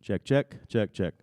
Check, check, check, check.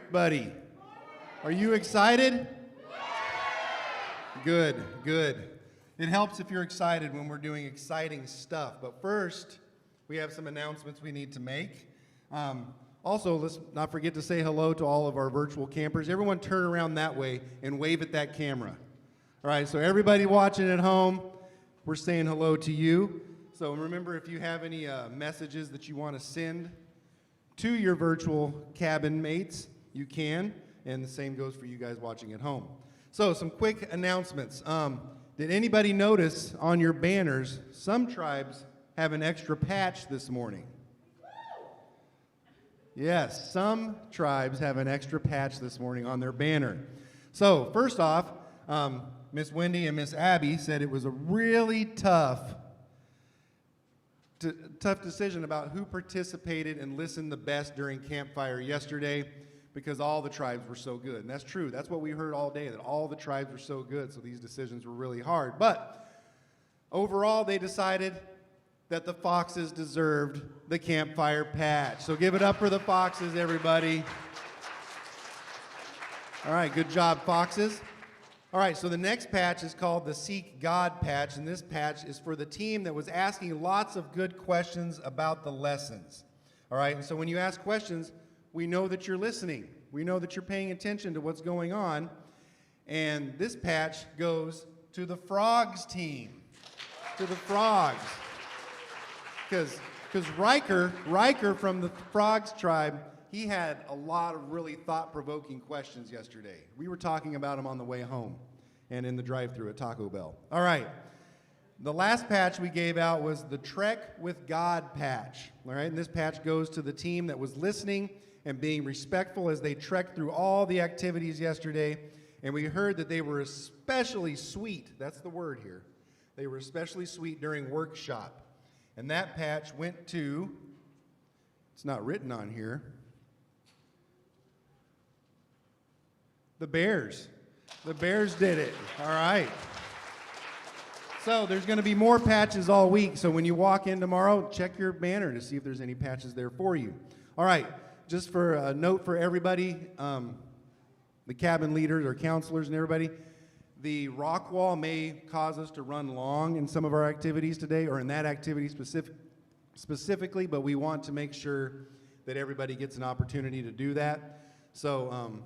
everybody. Are you excited? Good, good. It helps if you're excited when we're doing exciting stuff. But first, we have some announcements we need to make. Also, let's not forget to say hello to all of our virtual campers. Everyone turn around that way and wave at that camera. All right, so everybody watching at home, we're saying hello to you. So remember, if you have any messages that you want to send to your virtual cabin mates, you can, and the same goes for you guys watching at home. So some quick announcements. Did anybody notice on your banners, some tribes have an extra patch this morning? Yes, some tribes have an extra patch this morning on their banner. So first off, Miss Wendy and Miss Abby said it was a really tough decision about who participated and listened the best during campfire yesterday, because all the tribes were so good. And that's true. That's what we heard all day, that all the tribes were so good, so these decisions were really hard. But overall, they decided that the Foxes deserved the campfire patch. So give it up for the Foxes, everybody. All right, good job, Foxes. All right, so the next patch is called the Seek God patch, and this patch is for the team that was asking lots of good questions about the lessons. All right, and so when you ask questions, we know that you're listening. We know that you're paying attention to what's going on, and this patch goes to the Frogs team, to the Frogs. Because Riker from the Frogs tribe, he had a lot of really thought-provoking questions yesterday. We were talking about them on the way home and in the drive-thru at Taco Bell. All right. The last patch we gave out was the Trek with God patch. All right, and this patch goes to the team that was listening and being respectful as they trekked through all the activities yesterday. And we heard that they were especially sweet. That's the word here. They were especially sweet during workshop. And that patch went to, it's not written on here, the Bears. The Bears did it. All right. So there's going to be more patches all week. So when you walk in tomorrow, check your banner to see if there's any patches there for you. All right. Just for a note for everybody, the cabin leaders or counselors and everybody, the rock wall may cause us to run long in some of our activities today, or in that activity specifically, but we want to make sure that everybody gets an opportunity to do that. So,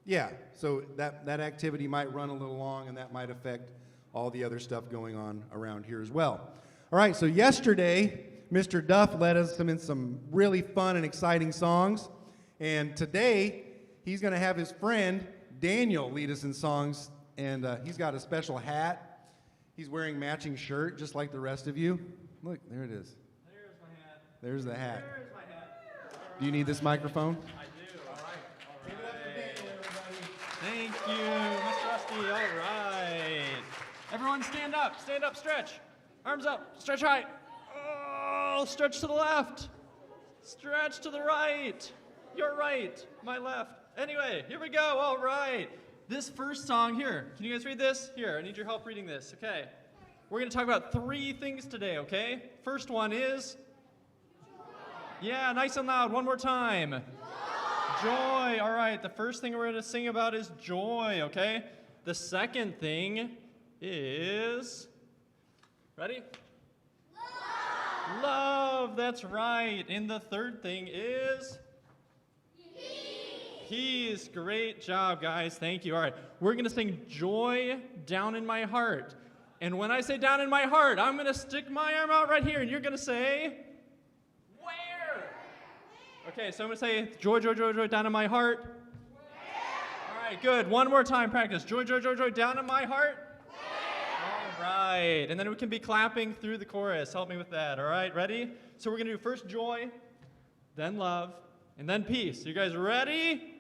yeah, so that activity might run a little long, and that might affect all the other stuff going on around here as well. All right, so yesterday, Mr. Duff led us in some really fun and exciting songs, and today, he's going to have his friend, Daniel, lead us in songs. And he's got a special hat. He's wearing matching shirt, just like the rest of you. Look, there it is. There's my hat. There's the hat. There's my hat. Do you need this microphone? I do. All right. Give it up for Daniel, everybody. Thank you, Mr. Rusty. All right. Everyone stand up. Stand up, stretch. Arms up. Stretch high. Oh, stretch to the left. Stretch to the right. Your right. My left. Anyway, here we go. All right. This first song here, can you guys read this? Here, I need your help reading this. Okay. We're going to talk about 3 things today, okay? First one is? Yeah, nice and loud. One more time. Joy. All right. The first thing we're going to sing about is joy, okay? The second thing is, ready? Love. That's right. And the third thing is? Peace. Great job, guys. Thank you. All right. We're going to sing Joy Down in My Heart. And when I say down in my heart, I'm going to stick my arm out right here, and you're going to say, where? Okay, so I'm going to say joy, joy, joy, joy, down in my heart. Where? All right, good. One more time, practice. Joy, joy, joy, joy, down in my heart. Where? All right. And then we can be clapping through the chorus. Help me with that. All right, ready? So we're going to do first joy, then love, and then peace. You guys ready?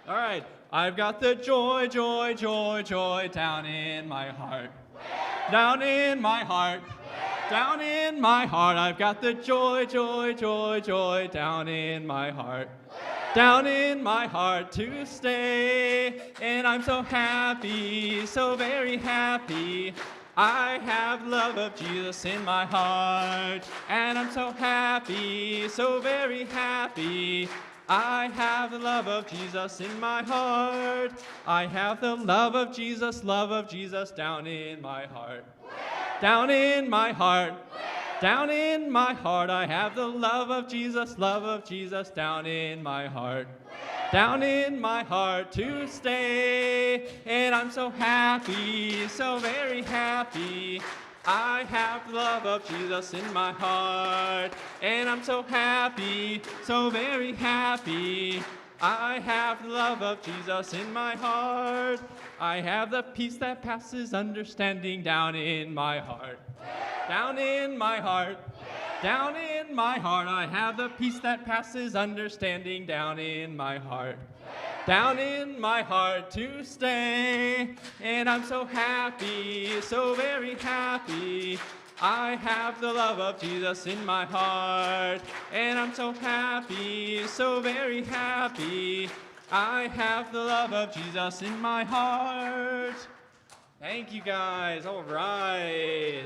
All right. I've got the joy, joy, joy, joy down in my heart. Down in my heart. Down in my heart. I've got the joy, joy, joy, joy down in my heart. Down in my heart to stay. And I'm so happy, so very happy. I have the love of Jesus in my heart, and I'm so happy, so very happy. I have the love of Jesus in my heart. I have the love of Jesus down in my heart. Down in my heart. Down in my heart. I have the love of Jesus down in my heart. Down in my heart to stay. And I'm so happy, so very happy. I have the love of Jesus in my heart, and I'm so happy, so very happy. I have the love of Jesus in my heart. I have the peace that passes understanding down in my heart. Down in my heart. Down in my heart. I have the peace that passes understanding down in my heart. Down in my heart to stay, and I'm so happy, so very happy. I have the love of Jesus in my heart, and I'm so happy, so very happy. I have the love of Jesus in my heart. Thank you guys. All right.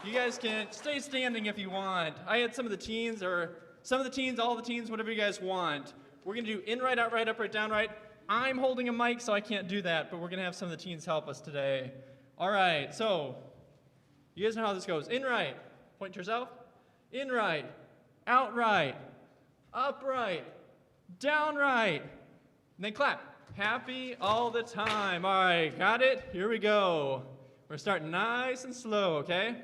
You guys can stay standing if you want. I had some of the teens, all the teens, whatever you guys want. We're going to do in, right, out, right, up, right, down, right. I'm holding a mic, so I can't do that, but we're going to have some of the teens help us today. All right, so you guys know how this goes. In, right, point to yourself. In, right, out, right, up, right, down, right. And then clap. Happy all the time. All right, got it? Here we go. We're starting nice and slow, okay?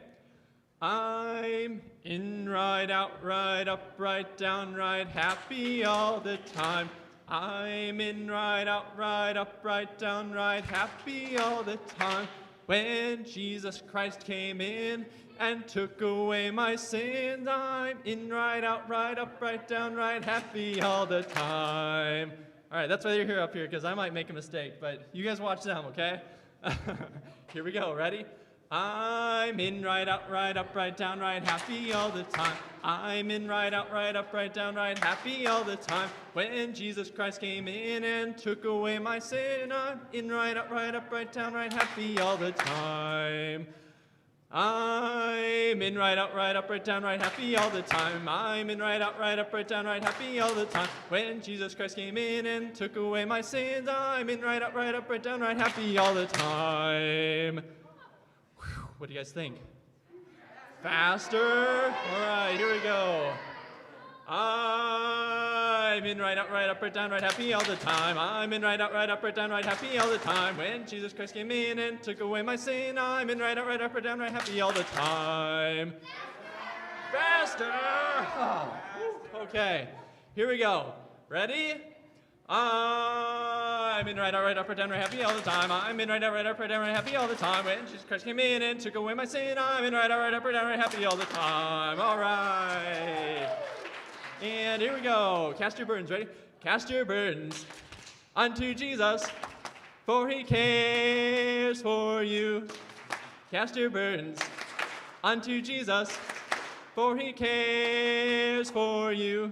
I'm in, right, out, right, up, right, down, right, happy all the time. I'm in, right, out, right, up, right, down, right, happy all the time. When Jesus Christ came in and took away my sins, I'm in, right, out, right, up, right, down, right, happy all the time. All right, that's why you're here up here, because I might make a mistake, but you guys watch them, okay? Here we go, ready? I'm in, right, out, right, up, right, down, right, happy all the time. I'm in, right, out, right, up, right, down, right, happy all the time. When Jesus Christ came in and took away my sin, I'm in, right, out, right, up, right, down, right, happy all the time. I'm in, right, out, right, up, right, down, right, happy all the time. I'm in, right, out, right, up, right, down, right, happy all the time. When Jesus Christ came in and took away my sins, I'm in, right, out, right, up, right, down, right, happy all the time. What do you guys think? Faster? All right, here we go. I'm in, right, out, right, up, right, down, right, happy all the time. I'm in, right, out, right, up, right, down, right, happy all the time. When Jesus Christ came in and took away my sin, I'm in, right, out, right, up, right, down, right, happy all the time. Faster! Oh, okay, here we go. Ready? I'm in, right, out, right, up, right, down, right, happy all the time. I'm in, right, out, right, up, right, down, right, happy all the time. When Jesus Christ came in and took away my sin, I'm in, right, out, right, up, right, down, right, happy all the time. All right. And here we go. Cast your burdens. Ready? Cast your burdens unto Jesus, for he cares for you. Cast your burdens unto Jesus, for he cares for you.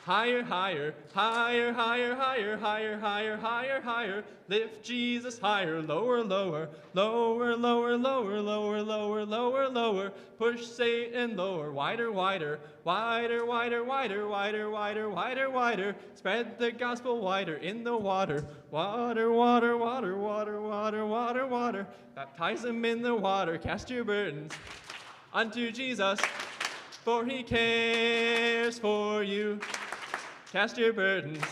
Higher, higher, higher, higher, higher, higher, higher, higher, higher. Lift Jesus higher, lower, lower, lower, lower, lower, lower, lower, lower, lower. Push Satan lower, wider, wider, wider, wider, wider, wider, wider, wider, wider. Spread the gospel wider in the water, water, water, water, water, water, water, water. Baptize them in the water. Cast your burdens unto Jesus, for he cares for you. Cast your burdens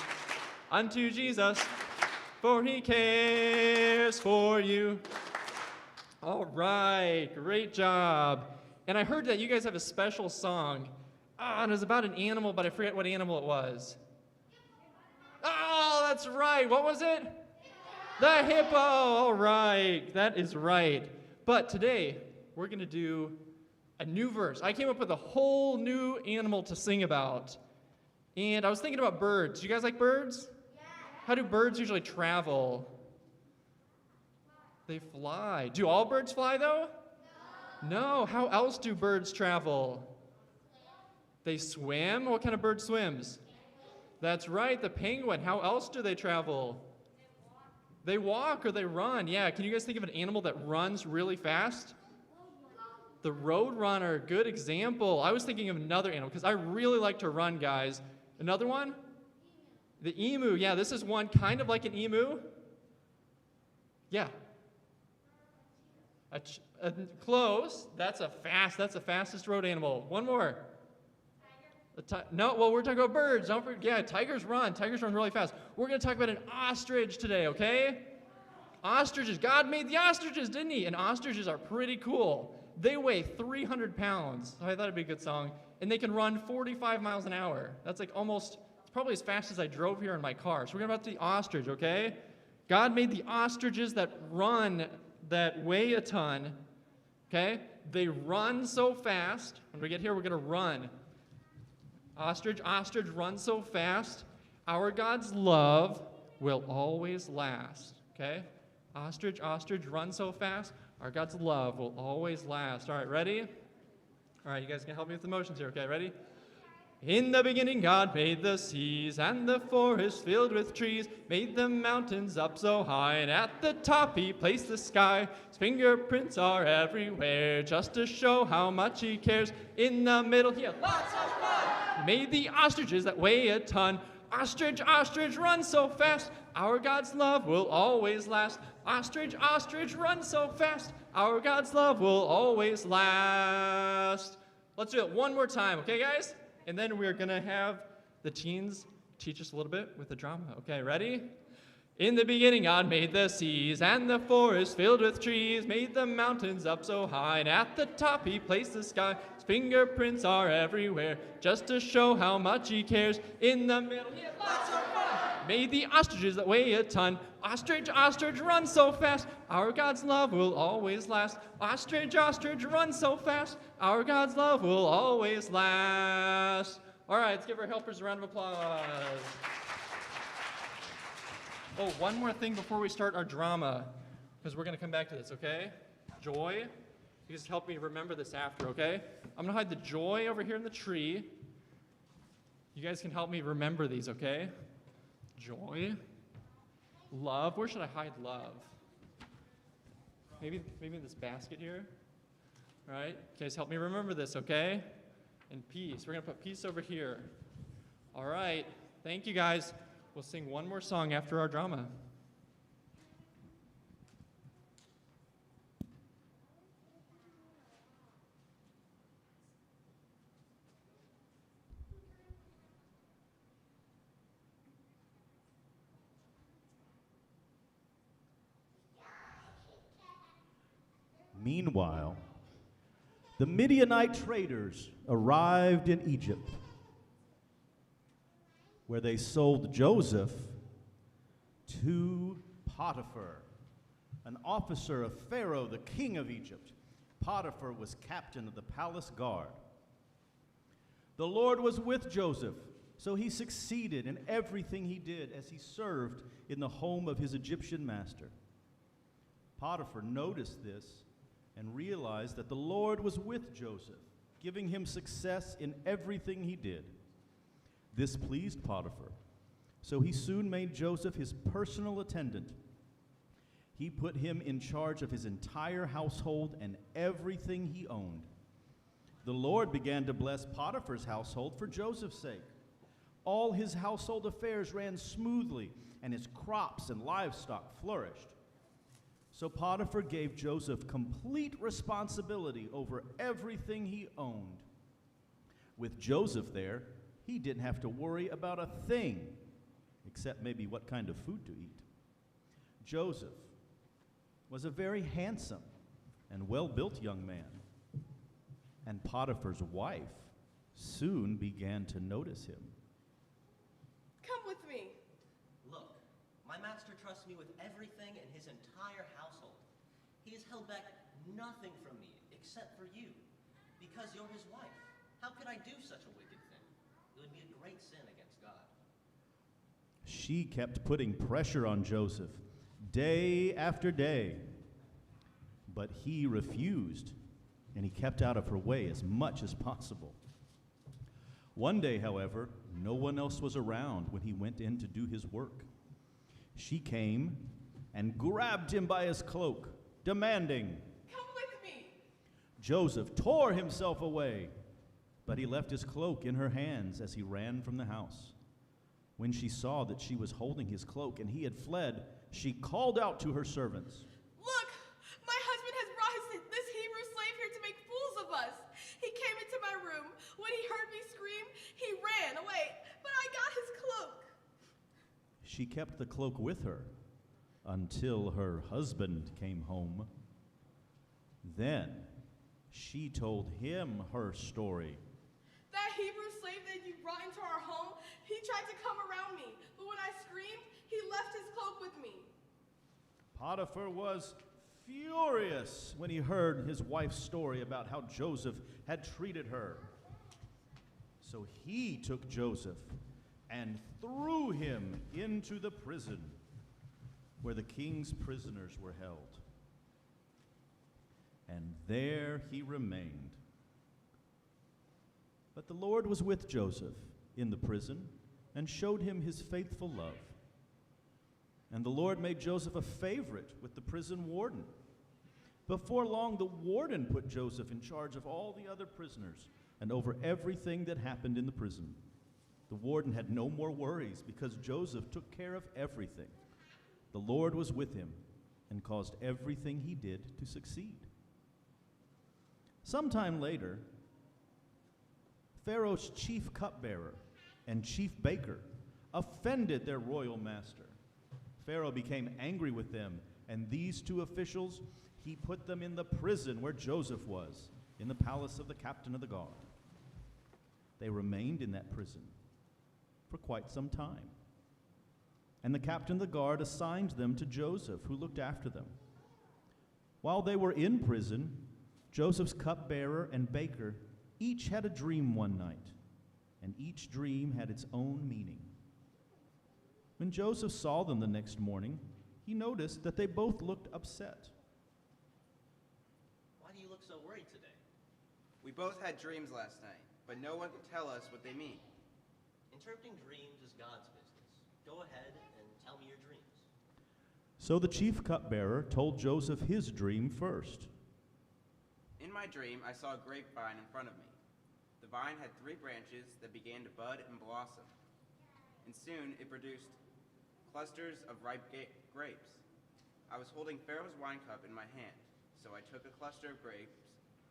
unto Jesus, for he cares for you. All right, great job. And I heard that you guys have a special song. And it was about an animal, but I forget what animal it was. Oh, that's right. What was it? The hippo. All right, that is right. But today, we're going to do a new verse. I came up with a whole new animal to sing about. And I was thinking about birds. Do you guys like birds? Yeah. How do birds usually travel? They fly. Do all birds fly, though? No. How else do birds travel? They swim? What kind of bird swims? That's right, the penguin. How else do they travel? They walk or they run. Yeah, can you guys think of an animal that runs really fast? The roadrunner, good example. I was thinking of another animal because I really like to run, guys. Another one? The emu. Yeah, this is one kind of like an emu. Yeah. Close. That's the fastest road animal. One more. No, well, we're talking about birds. Don't forget, yeah, tigers run. Tigers run really fast. We're going to talk about an ostrich today, okay? Ostriches. God made the ostriches, didn't he? And ostriches are pretty cool. They weigh 300 pounds. So I thought it'd be a good song. And they can run 45 miles an hour. That's like almost, it's probably as fast as I drove here in my car. So we're going to talk about the ostrich, okay? God made the ostriches that run, that weigh a ton, okay? They run so fast. When we get here, we're going to run. Ostrich run so fast. Our God's love will always last, okay? Ostrich run so fast. Our God's love will always last. All right, ready? All right, you guys can help me with the motions here, okay? Ready? In the beginning, God made the seas and the forest filled with trees, made the mountains up so high, and at the top he placed the sky. His fingerprints are everywhere, just to show how much he cares. In the middle, he had lots of fun. He made the ostriches that weigh a ton. Ostrich, run so fast. Our God's love will always last. Ostrich, run so fast. Our God's love will always last. Let's do it one more time, okay, guys? And then we're going to have the teens teach us a little bit with the drama. Okay, ready? In the beginning, God made the seas and the forest filled with trees, made the mountains up so high, and at the top he placed the sky. His fingerprints are everywhere, just to show how much he cares. In the middle, he had lots of fun. Made the ostriches that weigh a ton. Ostrich, run so fast. Our God's love will always last. Ostrich, run so fast. Our God's love will always last. All right, let's give our helpers a round of applause. Oh, one more thing before we start our drama, because we're going to come back to this, okay? Joy. You just help me remember this after, okay? I'm going to hide the joy over here in the tree. You guys can help me remember these, okay? Joy. Love. Where should I hide love? Maybe in this basket here. All right? You guys help me remember this, okay? And peace. We're going to put peace over here. All right. Thank you, guys. We'll sing one more song after our drama. Meanwhile, the Midianite traders arrived in Egypt, where they sold Joseph to Potiphar, an officer of Pharaoh, the king of Egypt. Potiphar was captain of the palace guard. The Lord was with Joseph, so he succeeded in everything he did as he served in the home of his Egyptian master. Potiphar noticed this and realized that the Lord was with Joseph, giving him success in everything he did. This pleased Potiphar, so he soon made Joseph his personal attendant. He put him in charge of his entire household and everything he owned. The Lord began to bless Potiphar's household for Joseph's sake. All his household affairs ran smoothly, and his crops and livestock flourished. So Potiphar gave Joseph complete responsibility over everything he owned. With Joseph there, he didn't have to worry about a thing, except maybe what kind of food to eat. Joseph was a very handsome and well-built young man, and Potiphar's wife soon began to notice him. Come with me. Look, my master trusts me with everything in his entire household. He has held back nothing from me except for you, because you're his wife. How could I do such a wicked thing? It would be a great sin against God. She kept putting pressure on Joseph day after day, but he refused, and he kept out of her way as much as possible. One day, however, no one else was around when he went in to do his work. She came and grabbed him by his cloak, demanding. Come with me. Joseph tore himself away, but he left his cloak in her hands as he ran from the house. When she saw that she was holding his cloak and he had fled, she called out to her servants. Look, my husband has brought this Hebrew slave here to make fools of us. He came into my room. When he heard me scream, he ran away, but I got his cloak. She kept the cloak with her until her husband came home. Then she told him her story. That Hebrew slave that you brought into our home, he tried to come around me, but when I screamed, he left his cloak with me. Potiphar was furious when he heard his wife's story about how Joseph had treated her. So he took Joseph and threw him into the prison where the king's prisoners were held. And there he remained. But the Lord was with Joseph in the prison and showed him his faithful love. And the Lord made Joseph a favorite with the prison warden. Before long, the warden put Joseph in charge of all the other prisoners and over everything that happened in the prison. The warden had no more worries because Joseph took care of everything. The Lord was with him and caused everything he did to succeed. Sometime later, Pharaoh's chief cupbearer and chief baker offended their royal master. Pharaoh became angry with them, and these two officials, he put them in the prison where Joseph was, in the palace of the captain of the guard. They remained in that prison for quite some time. And the captain of the guard assigned them to Joseph, who looked after them. While they were in prison, Joseph's cupbearer and baker each had a dream one night, and each dream had its own meaning. When Joseph saw them the next morning, he noticed that they both looked upset. Why do you look so worried today? We both had dreams last night, but no one could tell us what they mean. Interpreting dreams is God's business. Go ahead and tell me your dreams. So the chief cupbearer told Joseph his dream first. In my dream, I saw a grapevine in front of me. The vine had 3 branches that began to bud and blossom, and soon it produced clusters of ripe grapes. I was holding Pharaoh's wine cup in my hand, so I took a cluster of grapes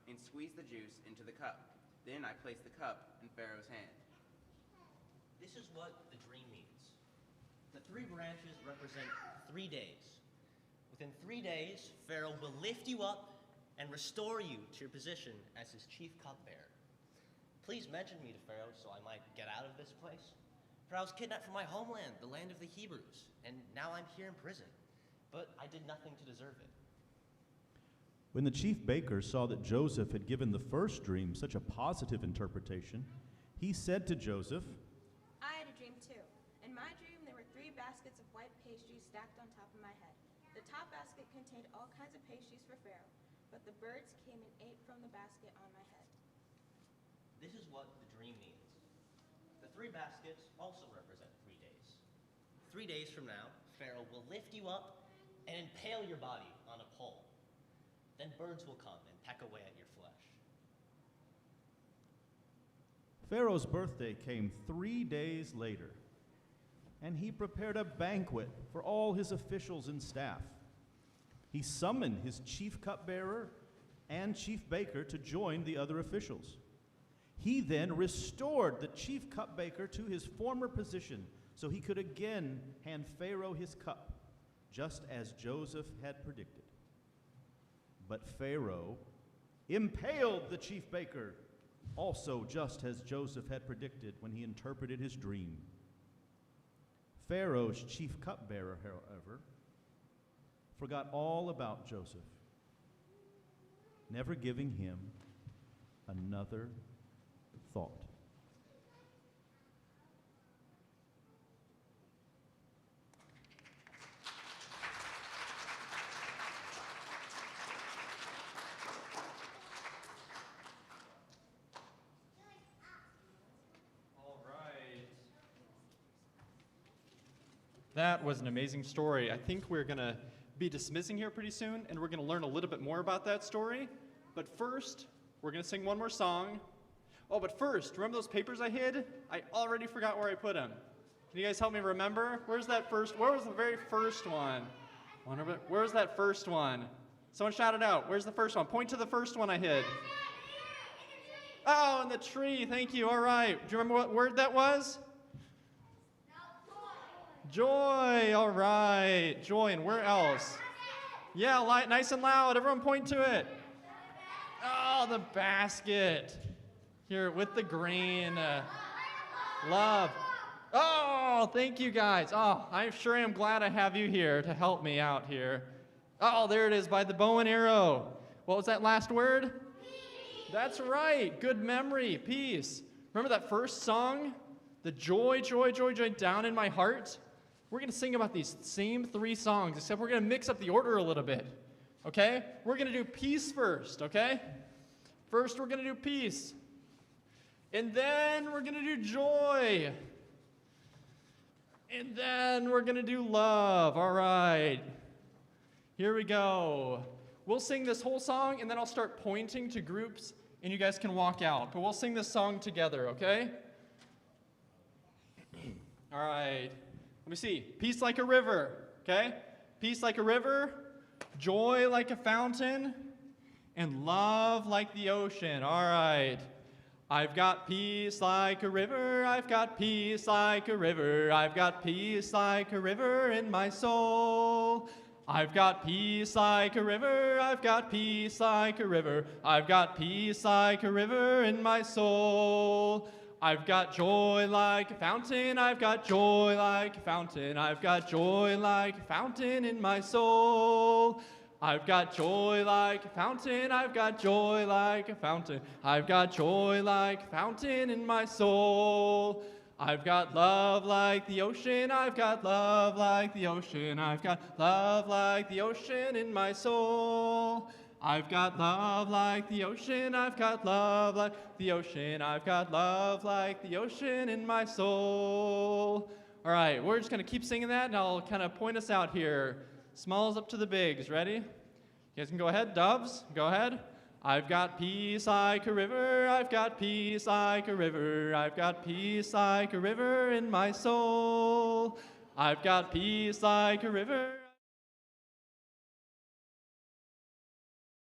and squeezed the juice into the cup. Then I placed the cup in Pharaoh's hand. This is what the dream means. The 3 branches represent 3 days. Within 3 days, Pharaoh will lift you up and restore you to your position as his chief cupbearer. Please mention me to Pharaoh so I might get out of this place. For I was kidnapped from my homeland, the land of the Hebrews, and now I'm here in prison. But I did nothing to deserve it. When the chief baker saw that Joseph had given the first dream such a positive interpretation, he said to Joseph, I had a dream too. In my dream, there were 3 baskets of white pastries stacked on top of my head. The top basket contained all kinds of pastries for Pharaoh, but the birds came and ate from the basket on my head. This is what the dream means. The 3 baskets also represent 3 days. 3 days from now, Pharaoh will lift you up and impale your body on a pole. Then birds will come and peck away at your flesh. Pharaoh's birthday came 3 days later, and he prepared a banquet for all his officials and staff. He summoned his chief cupbearer and chief baker to join the other officials. He then restored the chief cupbaker to his former position so he could again hand Pharaoh his cup, just as Joseph had predicted. But Pharaoh impaled the chief baker, also just as Joseph had predicted when he interpreted his dream. Pharaoh's chief cupbearer, however, forgot all about Joseph, never giving him another thought. All right. That was an amazing story. I think we're going to be dismissing here pretty soon, and we're going to learn a little bit more about that story. But first, we're going to sing one more song. Oh, but first, remember those papers I hid? I already forgot where I put them. Can you guys help me remember? Where was the very first one? Where was that first one? Someone shout it out. Where's the first one? Point to the first one I hid. Oh, in the tree. Thank you. All right. Do you remember what word that was? Joy. All right. Joy. And where else? Yeah, nice and loud. Everyone point to it. Oh, the basket. Here with the green. Love. Oh, thank you guys. Oh, I sure am glad I have you here to help me out here. Oh, there it is by the bow and arrow. What was that last word? Peace. That's right. Good memory. Peace. Remember that first song? The joy, joy, joy, joy down in my heart? We're going to sing about these same 3 songs, except we're going to mix up the order a little bit. Okay? We're going to do peace first, okay? First, we're going to do peace. And then we're going to do joy. And then we're going to do love. All right. Here we go. We'll sing this whole song, and then I'll start pointing to groups, and you guys can walk out. But we'll sing this song together, okay? All right. Let me see. Peace like a river, okay? Peace like a river, joy like a fountain, and love like the ocean. All right. I've got peace like a river, I've got peace like a river, I've got peace like a river in my soul. I've got peace like a river, I've got peace like a river, I've got peace like a river in my soul. I've got joy like a fountain, I've got joy like a fountain, I've got joy like a fountain in my soul. I've got joy like a fountain, I've got joy like a fountain, I've got joy like a fountain in my soul. I've got love like the ocean, I've got love like the ocean, I've got love like the ocean in my soul. I've got love like the ocean, I've got love like the ocean, I've got love like the ocean in my soul. All right, we're just going to keep singing that, and I'll kind of point us out here. Smalls up to the bigs. Ready? You guys can go ahead. Doves, go ahead. I've got peace like a river, I've got peace like a river, I've got peace like a river in my soul. I've got peace like a river.